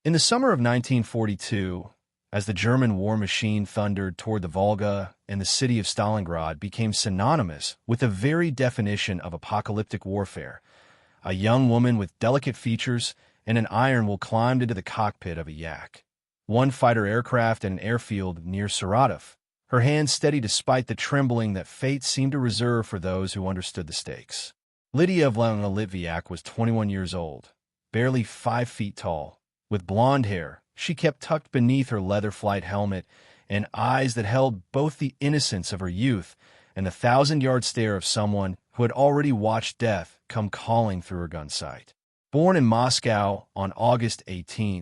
In the summer of 1942, as the German war machine thundered toward the Volga and the city of Stalingrad became synonymous with the very definition of apocalyptic warfare, a young woman with delicate features and an iron will climbed into the cockpit of a Yak, one fighter aircraft at an airfield near Saratov, her hands steady despite the trembling that fate seemed to reserve for those who understood the stakes. Lydia Litvyak was 21 years old, barely 5 feet tall. With blonde hair, she kept tucked beneath her leather flight helmet, and eyes that held both the innocence of her youth and the 1,000-yard stare of someone who had already watched death come calling through her gun sight. Born in Moscow on August 18,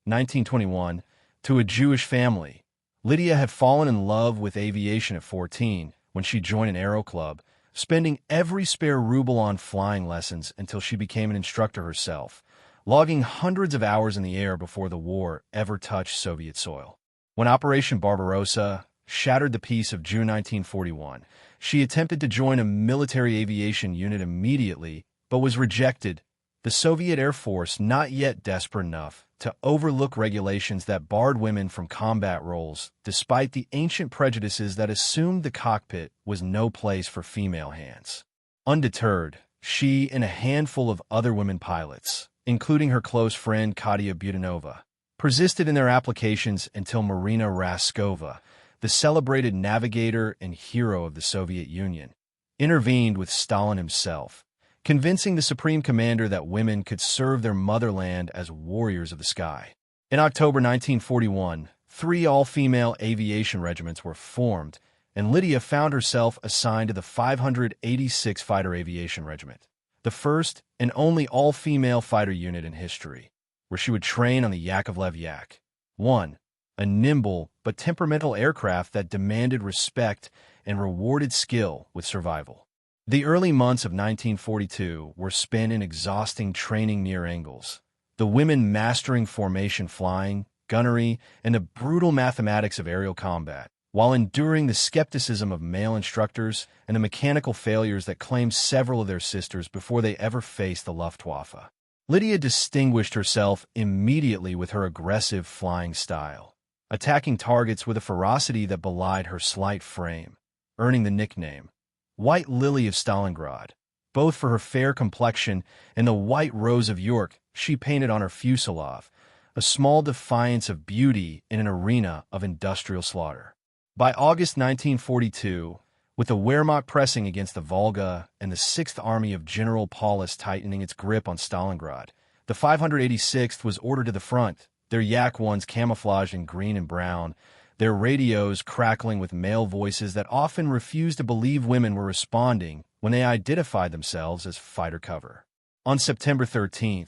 1921, to a Jewish family, Lydia had fallen in love with aviation at 14 when she joined an aero club, spending every spare ruble on flying lessons until she became an instructor herself, logging hundreds of hours in the air before the war ever touched Soviet soil. When Operation Barbarossa shattered the peace of June 1941, she attempted to join a military aviation unit immediately, but was rejected. The Soviet Air Force, not yet desperate enough to overlook regulations that barred women from combat roles, despite the ancient prejudices that assumed the cockpit was no place for female hands. Undeterred, she and a handful of other women pilots, including her close friend Katia Budanova, persisted in their applications until Marina Raskova, the celebrated navigator and hero of the Soviet Union, intervened with Stalin himself, convincing the Supreme Commander that women could serve their motherland as warriors of the sky. In October 1941, 3 all-female aviation regiments were formed, and Lydia found herself assigned to the 586 Fighter Aviation Regiment, the first and only all-female fighter unit in history, where she would train on the Yakovlev Yak-1, a nimble but temperamental aircraft that demanded respect and rewarded skill with survival. The early months of 1942 were spent in exhausting training near Engels, the women mastering formation flying, gunnery, and the brutal mathematics of aerial combat, while enduring the skepticism of male instructors and the mechanical failures that claimed several of their sisters before they ever faced the Luftwaffe. Lydia distinguished herself immediately with her aggressive flying style, attacking targets with a ferocity that belied her slight frame, earning the nickname White Lily of Stalingrad, both for her fair complexion and the white rose of York she painted on her fuselage, a small defiance of beauty in an arena of industrial slaughter. By August 1942, with the Wehrmacht pressing against the Volga and the 6th Army of General Paulus tightening its grip on Stalingrad, the 586th was ordered to the front, their Yak-1s camouflaged in green and brown, their radios crackling with male voices that often refused to believe women were responding when they identified themselves as fighter cover. On September 13,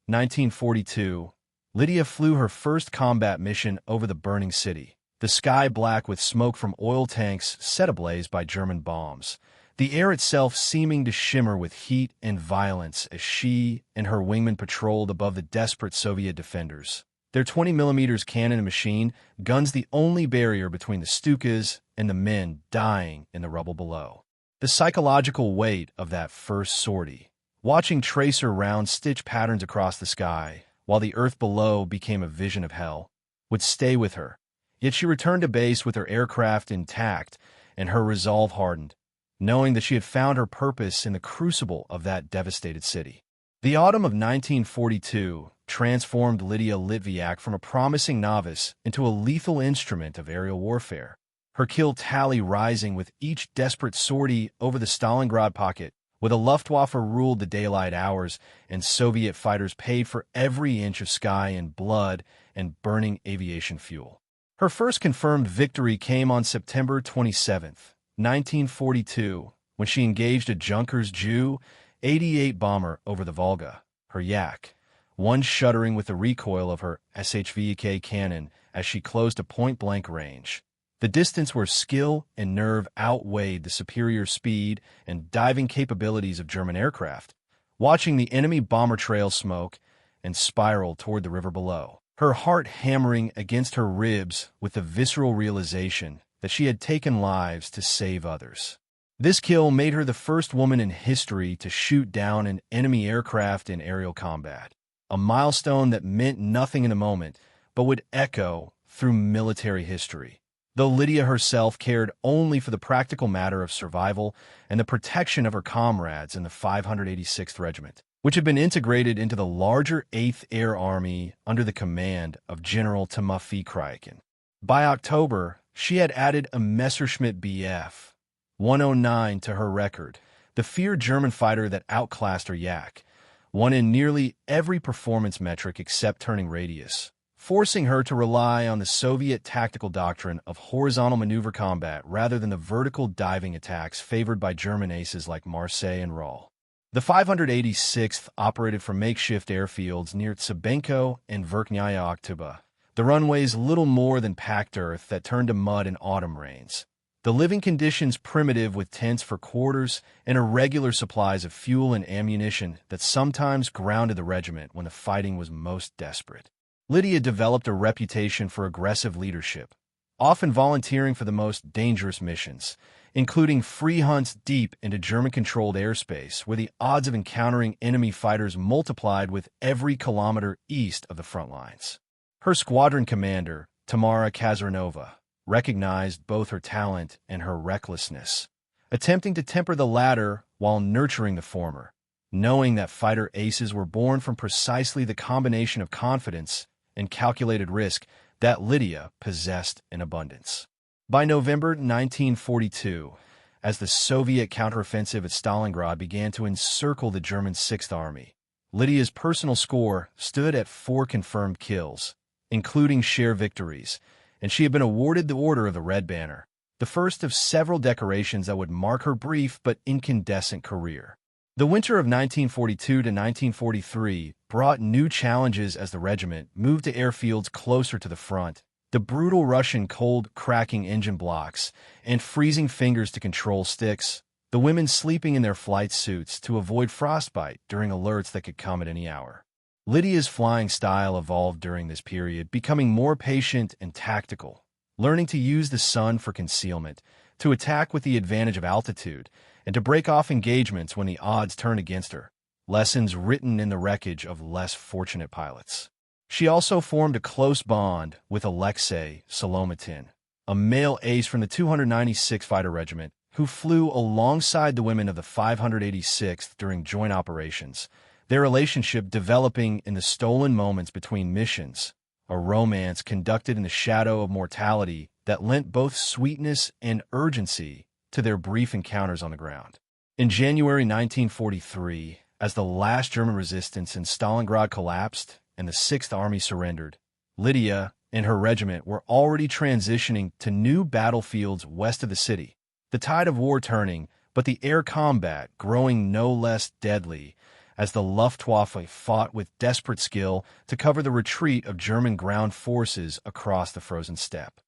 1942, Lydia flew her first combat mission over the burning city, the sky black with smoke from oil tanks set ablaze by German bombs, the air itself seeming to shimmer with heat and violence as she and her wingmen patrolled above the desperate Soviet defenders. Their 20mm cannon and machine guns the only barrier between the Stukas and the men dying in the rubble below. The psychological weight of that first sortie, watching tracer round stitch patterns across the sky while the earth below became a vision of hell, would stay with her. Yet she returned to base with her aircraft intact and her resolve hardened, knowing that she had found her purpose in the crucible of that devastated city. The autumn of 1942 transformed Lydia Litvyak from a promising novice into a lethal instrument of aerial warfare, her kill tally rising with each desperate sortie over the Stalingrad pocket, where the Luftwaffe ruled the daylight hours and Soviet fighters paid for every inch of sky in blood and burning aviation fuel. Her first confirmed victory came on September 27, 1942, when she engaged a Junkers Ju-88 bomber over the Volga, her Yak, one shuddering with the recoil of her SHVK cannon as she closed to point-blank range. The distance where skill and nerve outweighed the superior speed and diving capabilities of German aircraft, watching the enemy bomber trail smoke and spiral toward the river below, her heart hammering against her ribs with the visceral realization that she had taken lives to save others. This kill made her the first woman in history to shoot down an enemy aircraft in aerial combat, a milestone that meant nothing in the moment, but would echo through military history. Though Lydia herself cared only for the practical matter of survival and the protection of her comrades in the 586th Regiment, which had been integrated into the larger 8th Air Army under the command of General Timofey Kryakin. By October, she had added a Messerschmitt Bf 109 to her record, the feared German fighter that outclassed her Yak, won in nearly every performance metric except turning radius, forcing her to rely on the Soviet tactical doctrine of horizontal maneuver combat rather than the vertical diving attacks favored by German aces like Marseille and Rahl. The 586th operated from makeshift airfields near Tsabenko and Verkhnaya Oktyabrya, the runways little more than packed earth that turned to mud in autumn rains. The living conditions primitive with tents for quarters and irregular supplies of fuel and ammunition that sometimes grounded the regiment when the fighting was most desperate. Lydia developed a reputation for aggressive leadership, often volunteering for the most dangerous missions, including free hunts deep into German-controlled airspace where the odds of encountering enemy fighters multiplied with every kilometer east of the front lines. Her squadron commander, Tamara Kazarnova, recognized both her talent and her recklessness, attempting to temper the latter while nurturing the former, knowing that fighter aces were born from precisely the combination of confidence and calculated risk that Lydia possessed in abundance. By November 1942, as the Soviet counteroffensive at Stalingrad began to encircle the German Sixth Army, Lydia's personal score stood at 4 confirmed kills, including sheer victories, and she had been awarded the Order of the Red Banner, the first of several decorations that would mark her brief but incandescent career. The winter of 1942 to 1943 brought new challenges as the regiment moved to airfields closer to the front. The brutal Russian cold, cracking engine blocks, and freezing fingers to control sticks, the women sleeping in their flight suits to avoid frostbite during alerts that could come at any hour. Lydia's flying style evolved during this period, becoming more patient and tactical, learning to use the sun for concealment, to attack with the advantage of altitude, and to break off engagements when the odds turned against her, lessons written in the wreckage of less fortunate pilots. She also formed a close bond with Alexei Solomatin, a male ace from the 296th Fighter Regiment, who flew alongside the women of the 586th during joint operations, their relationship developing in the stolen moments between missions, a romance conducted in the shadow of mortality that lent both sweetness and urgency to their brief encounters on the ground. In January 1943, as the last German resistance in Stalingrad collapsed and the Sixth Army surrendered, Lydia and her regiment were already transitioning to new battlefields west of the city, the tide of war turning, but the air combat growing no less deadly as the Luftwaffe fought with desperate skill to cover the retreat of German ground forces across the frozen steppe.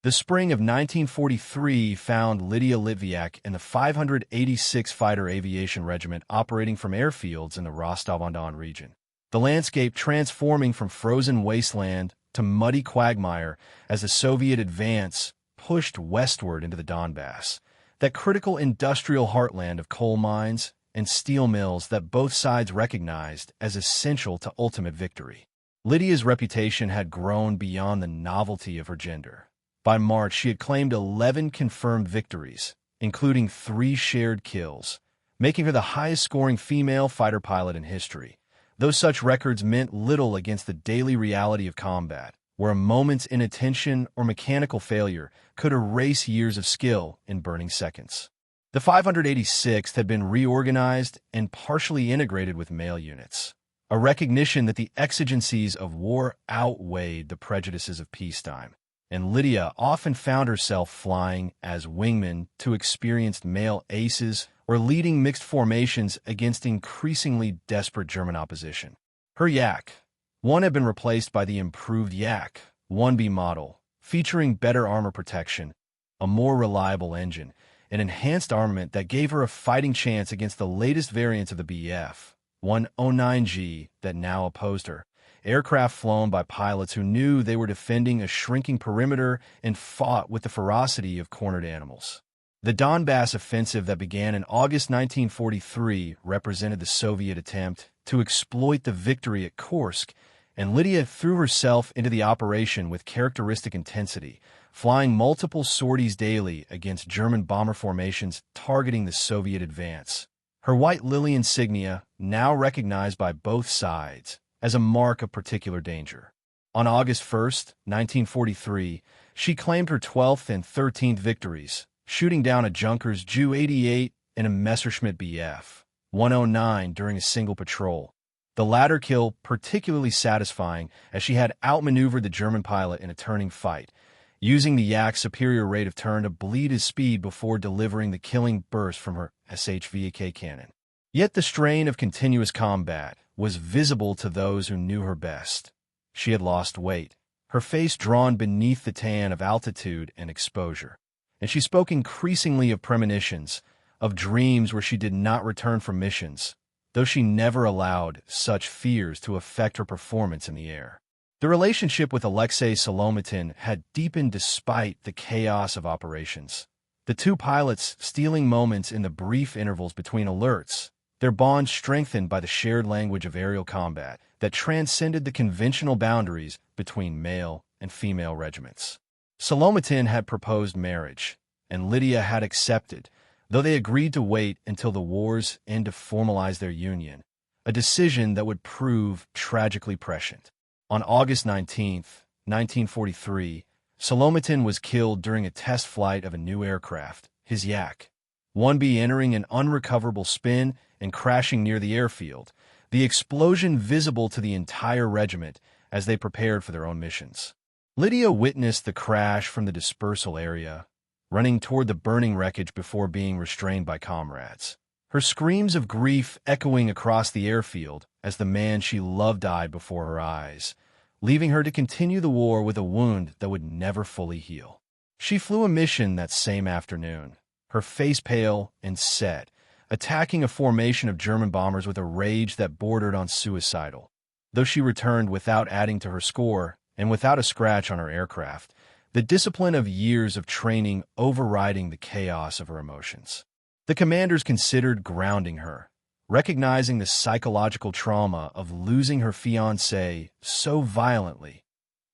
The spring of 1943 found Lydia Litvyak in the 586th Fighter Aviation Regiment operating from airfields in the Rostov-on-Don region, the landscape transforming from frozen wasteland to muddy quagmire as the Soviet advance pushed westward into the Donbas, that critical industrial heartland of coal mines and steel mills that both sides recognized as essential to ultimate victory. Lydia's reputation had grown beyond the novelty of her gender. By March, she had claimed 11 confirmed victories, including 3 shared kills, making her the highest-scoring female fighter pilot in history, though such records meant little against the daily reality of combat, where a moment's inattention or mechanical failure could erase years of skill in burning seconds. The 586th had been reorganized and partially integrated with male units, a recognition that the exigencies of war outweighed the prejudices of peacetime, and Lydia often found herself flying as wingman to experienced male aces or leading mixed formations against increasingly desperate German opposition. Her Yak 1 had been replaced by the improved Yak 1B model, featuring better armor protection, a more reliable engine, and enhanced armament that gave her a fighting chance against the latest variants of the Bf 109G that now opposed her, aircraft flown by pilots who knew they were defending a shrinking perimeter and fought with the ferocity of cornered animals. The Donbas offensive that began in August 1943 represented the Soviet attempt to exploit the victory at Kursk, and Lydia threw herself into the operation with characteristic intensity, flying multiple sorties daily against German bomber formations targeting the Soviet advance. Her white lily insignia, now recognized by both sides as a mark of particular danger. On August 1, 1943, she claimed her 12th and 13th victories, shooting down a Junkers Ju-88 and a Messerschmitt Bf 109 during a single patrol. The latter kill particularly satisfying as she had outmaneuvered the German pilot in a turning fight, using the Yak's superior rate of turn to bleed his speed before delivering the killing burst from her SHVK cannon. Yet the strain of continuous combat was visible to those who knew her best. She had lost weight, her face drawn beneath the tan of altitude and exposure, and she spoke increasingly of premonitions, of dreams where she did not return from missions, though she never allowed such fears to affect her performance in the air. The relationship with Alexei Solomatin had deepened despite the chaos of operations. The two pilots stealing moments in the brief intervals between alerts, their bond strengthened by the shared language of aerial combat that transcended the conventional boundaries between male and female regiments. Solomatin had proposed marriage, and Lydia had accepted, though they agreed to wait until the war's end to formalize their union, a decision that would prove tragically prescient. On August 19, 1943, Solomatin was killed during a test flight of a new aircraft, his Yak 1B, entering an unrecoverable spin and crashing near the airfield, the explosion visible to the entire regiment as they prepared for their own missions. Lydia witnessed the crash from the dispersal area, running toward the burning wreckage before being restrained by comrades, her screams of grief echoing across the airfield as the man she loved died before her eyes, leaving her to continue the war with a wound that would never fully heal. She flew a mission that same afternoon, her face pale and set, attacking a formation of German bombers with a rage that bordered on suicidal. Though she returned without adding to her score and without a scratch on her aircraft, the discipline of years of training overriding the chaos of her emotions. The commanders considered grounding her, recognizing the psychological trauma of losing her fiancé so violently.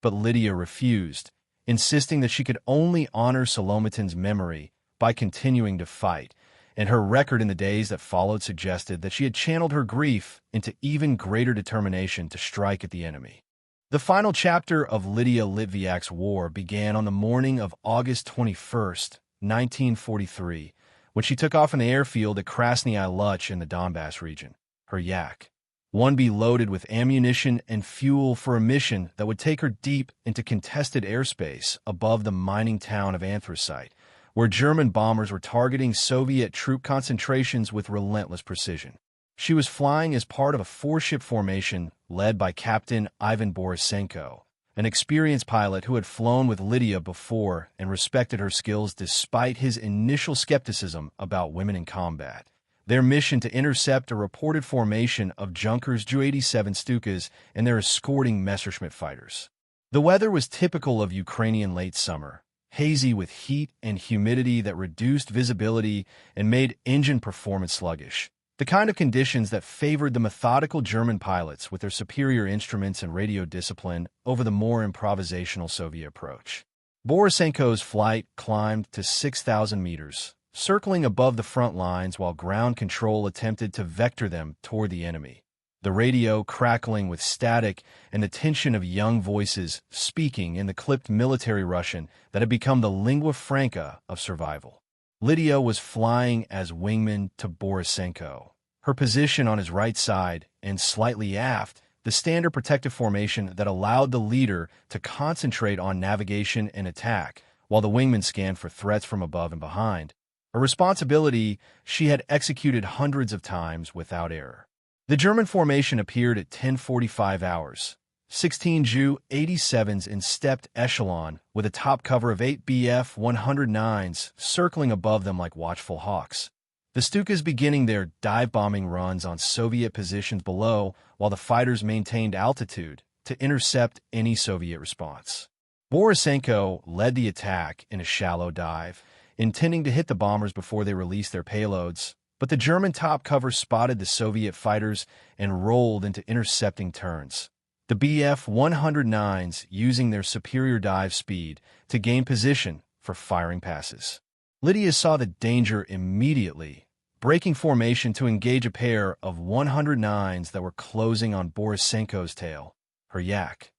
But Lydia refused, insisting that she could only honor Solomatin's memory by continuing to fight, and her record in the days that followed suggested that she had channeled her grief into even greater determination to strike at the enemy. The final chapter of Lydia Litvyak's war began on the morning of August 21, 1943, when she took off from the airfield at Krasnyi Luch in the Donbas region, her Yak 1B loaded with ammunition and fuel for a mission that would take her deep into contested airspace above the mining town of Anthracite, where German bombers were targeting Soviet troop concentrations with relentless precision. She was flying as part of a four-ship formation led by Captain Ivan Borisenko, an experienced pilot who had flown with Lydia before and respected her skills despite his initial skepticism about women in combat. Their mission to intercept a reported formation of Junkers Ju-87 Stukas and their escorting Messerschmitt fighters. The weather was typical of Ukrainian late summer, hazy with heat and humidity that reduced visibility and made engine performance sluggish, the kind of conditions that favored the methodical German pilots with their superior instruments and radio discipline over the more improvisational Soviet approach. Borisenko's flight climbed to 6,000 meters, circling above the front lines while ground control attempted to vector them toward the enemy, the radio crackling with static and the tension of young voices speaking in the clipped military Russian that had become the lingua franca of survival. Lydia was flying as wingman to Borisenko, her position on his right side and slightly aft, the standard protective formation that allowed the leader to concentrate on navigation and attack while the wingman scanned for threats from above and behind, a responsibility she had executed hundreds of times without error. The German formation appeared at 10:45 hours, 16 Ju-87s in stepped echelon with a top cover of 8 Bf 109s circling above them like watchful hawks. The Stukas beginning their dive-bombing runs on Soviet positions below while the fighters maintained altitude to intercept any Soviet response. Borisenko led the attack in a shallow dive, intending to hit the bombers before they released their payloads, but the German top cover spotted the Soviet fighters and rolled into intercepting turns. The Bf-109s using their superior dive speed to gain position for firing passes. Lydia saw the danger immediately, breaking formation to engage a pair of 109s that were closing on Borisenko's tail, her Yak.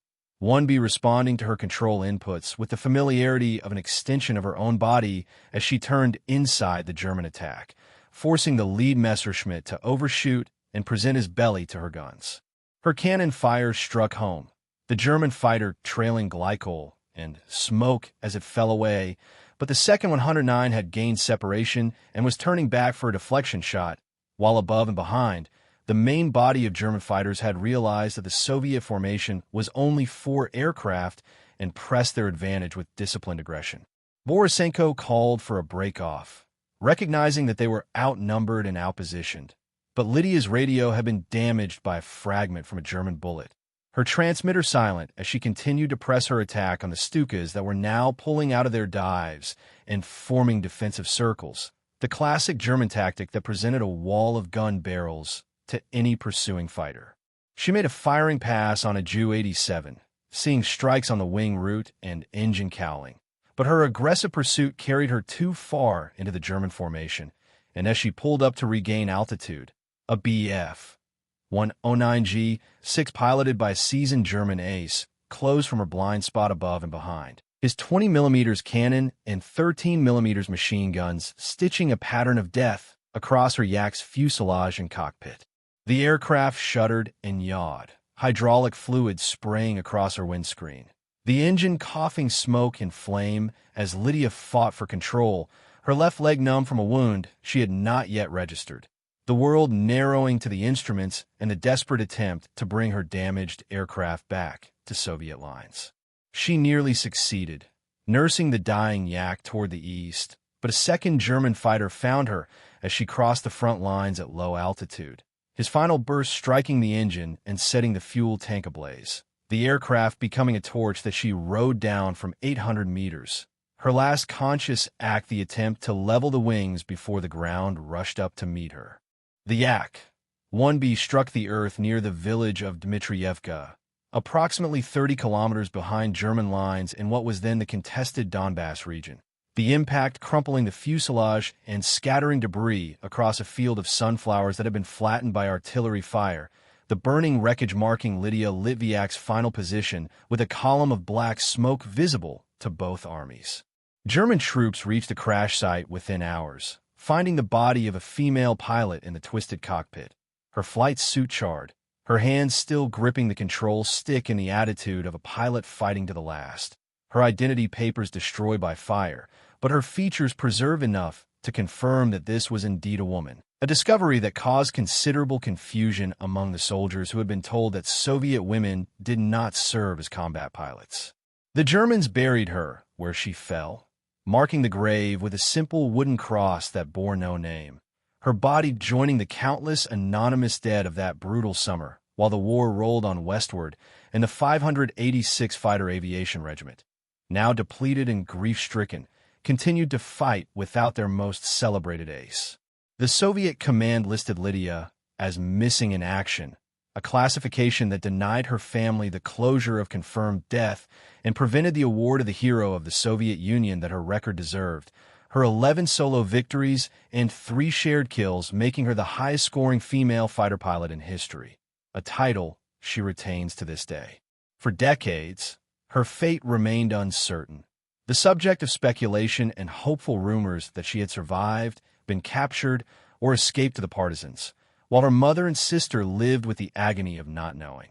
1B responding to her control inputs with the familiarity of an extension of her own body as she turned inside the German attack, forcing the lead Messerschmitt to overshoot and present his belly to her guns. Her cannon fire struck home, the German fighter trailing glycol and smoke as it fell away, but the second 109 had gained separation and was turning back for a deflection shot, while above and behind, the main body of German fighters had realized that the Soviet formation was only 4 aircraft and pressed their advantage with disciplined aggression. Borisenko called for a break-off, recognizing that they were outnumbered and outpositioned. But Lydia's radio had been damaged by a fragment from a German bullet, her transmitter silent as she continued to press her attack on the Stukas that were now pulling out of their dives and forming defensive circles, the classic German tactic that presented a wall of gun barrels to any pursuing fighter. She made a firing pass on a Ju-87, seeing strikes on the wing root and engine cowling, but her aggressive pursuit carried her too far into the German formation, and as she pulled up to regain altitude, a Bf-109G, 6 piloted by a seasoned German ace, closed from her blind spot above and behind, his 20mm cannon and 13mm machine guns stitching a pattern of death across her Yak's fuselage and cockpit. The aircraft shuddered and yawed, hydraulic fluid spraying across her windscreen. The engine coughing smoke and flame as Lydia fought for control, her left leg numb from a wound she had not yet registered. The world narrowing to the instruments and the desperate attempt to bring her damaged aircraft back to Soviet lines. She nearly succeeded, nursing the dying Yak toward the east, but a second German fighter found her as she crossed the front lines at low altitude, his final burst striking the engine and setting the fuel tank ablaze, the aircraft becoming a torch that she rode down from 800 meters. Her last conscious act the attempt to level the wings before the ground rushed up to meet her. The Yak-1B struck the earth near the village of Dmitrievka, approximately 30 kilometers behind German lines in what was then the contested Donbas region, the impact crumpling the fuselage and scattering debris across a field of sunflowers that had been flattened by artillery fire, the burning wreckage marking Lydia Litvyak's final position with a column of black smoke visible to both armies. German troops reached the crash site within hours, finding the body of a female pilot in the twisted cockpit, her flight suit charred, her hands still gripping the control stick in the attitude of a pilot fighting to the last, her identity papers destroyed by fire, but her features preserved enough to confirm that this was indeed a woman, a discovery that caused considerable confusion among the soldiers who had been told that Soviet women did not serve as combat pilots. The Germans buried her where she fell, marking the grave with a simple wooden cross that bore no name, her body joining the countless anonymous dead of that brutal summer while the war rolled on westward and the 586th Fighter Aviation Regiment, now depleted and grief-stricken, continued to fight without their most celebrated ace. The Soviet command listed Lydia as missing in action, a classification that denied her family the closure of confirmed death and prevented the award of the hero of the Soviet Union that her record deserved, her 11 solo victories and 3 shared kills making her the highest-scoring female fighter pilot in history, a title she retains to this day. For decades, her fate remained uncertain, the subject of speculation and hopeful rumors that she had survived, been captured, or escaped to the partisans, while her mother and sister lived with the agony of not knowing.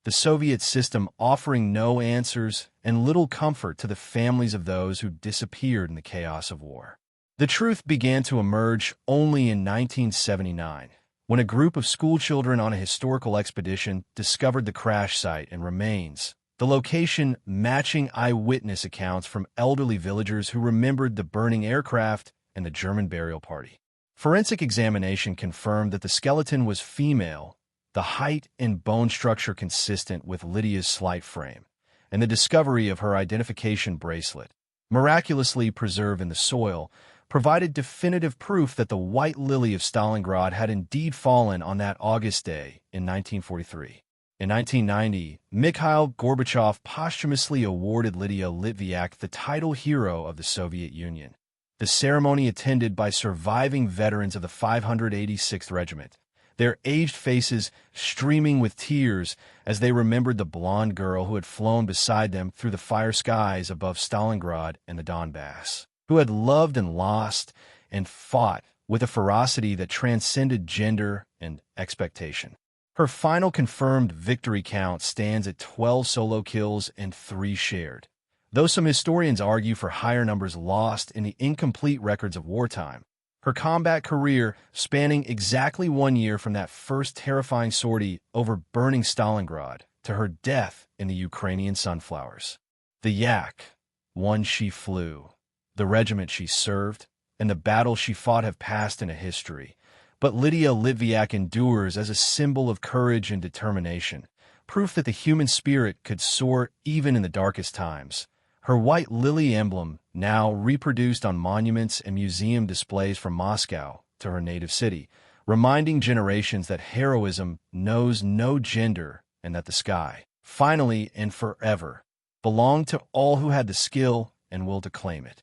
The Soviet system offering no answers and little comfort to the families of those who disappeared in the chaos of war. The truth began to emerge only in 1979, when a group of schoolchildren on a historical expedition discovered the crash site and remains, the location matching eyewitness accounts from elderly villagers who remembered the burning aircraft and the German burial party. Forensic examination confirmed that the skeleton was female, the height and bone structure consistent with Lydia's slight frame, and the discovery of her identification bracelet, miraculously preserved in the soil, provided definitive proof that the white lily of Stalingrad had indeed fallen on that August day in 1943. In 1990, Mikhail Gorbachev posthumously awarded Lydia Litvyak the title Hero of the Soviet Union. The ceremony attended by surviving veterans of the 586th Regiment, their aged faces streaming with tears as they remembered the blonde girl who had flown beside them through the fire skies above Stalingrad and the Donbas, who had loved and lost and fought with a ferocity that transcended gender and expectation. Her final confirmed victory count stands at 12 solo kills and 3 shared, though some historians argue for higher numbers lost in the incomplete records of wartime. Her combat career, spanning exactly 1 year from that first terrifying sortie over burning Stalingrad to her death in the Ukrainian sunflowers. The yak, one she flew, the regiment she served, and the battles she fought have passed into history. But Lydia Litvyak endures as a symbol of courage and determination, proof that the human spirit could soar even in the darkest times. Her white lily emblem, now reproduced on monuments and museum displays from Moscow to her native city, reminding generations that heroism knows no gender and that the sky, finally and forever, belonged to all who had the skill and will to claim it.